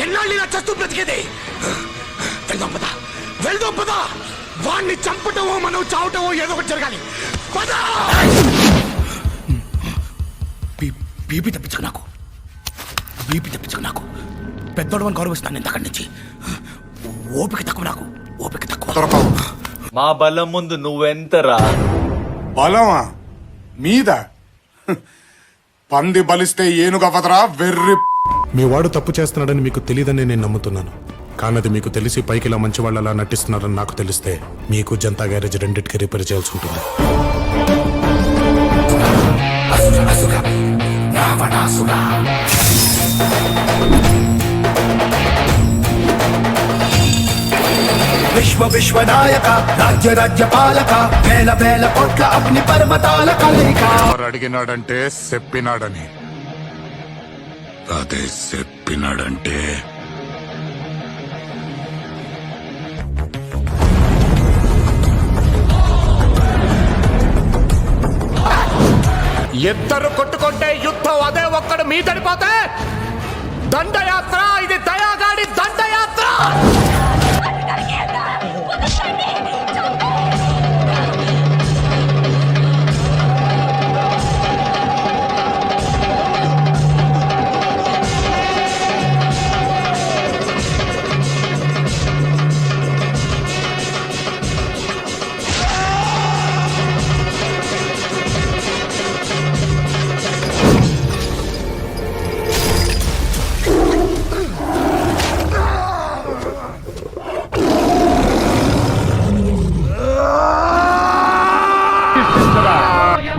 ఎన్నాళ్ళు ఇలా చస్తూ బ్రతికేది? వెళ్దాం పదా, వెళ్దాం పదా. వాణ్ణి చంపటమో మనం చావటమో ఏదో ఒకటి జరగాలి. పదా. బీపీ తెప్పించకు నాకు, బీపీ తెప్పించకు నాకు. పెద్దోడవని గౌరవిస్తాను నేను అక్కడి నుంచి. ఓపిక తక్కువ నాకు, ఓపిక తక్కువ. మా బలం ముందు నువ్వెంతరా? బలమా మీద? పంది బలిస్తే ఏనుగవదరా వెర్రి. మీ వాడు తప్పు చేస్తున్నాడని మీకు తెలియదని నేను నమ్ముతున్నాను. కానది మీకు తెలిసి పైకి ఇలా మంచి వాళ్ళలా నటిస్తున్నారని నాకు తెలిస్తే మీకు జనతా గ్యారేజ్ రెండింటికి రిపేర్ చేయాల్సి ఉంటుంది. విశ్వ విశ్వనాయక రాజ్య రాజ్య పాలక వేల వేల కోట్ల అగ్ని పర్వతాల కలయిక. అడిగినాడంటే చెప్పినాడని, అదే చెప్పినాడంటే ఇద్దరు కొట్టుకుంటే యుద్ధం అదే ఒక్కడు మీ తడిపోతే దండయాత్ర. ఇది దయాగాడి దండయాత్ర.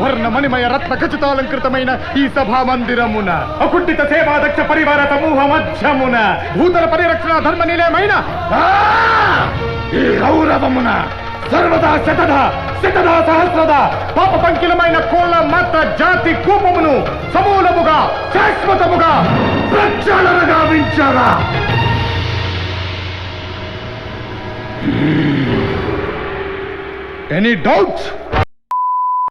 వర్ణమణిమయ రత్న ఖచ్చితాలంకృతమైన ఈ సభా మందిరమున అకుంఠిత సేవాదక్ష పరివార సమూహ మధ్యమున భూతల పరిరక్షణ ధర్మ నిలయమైన ఈ గౌరవమున సర్వదా శతధా శతధా సహస్రద పాప పంకిలమైన కోళ్ళ మాత్ర జాతి కూపమును సమూలముగా శాశ్వతముగా ప్రక్షాళన గావించారా? Any doubts?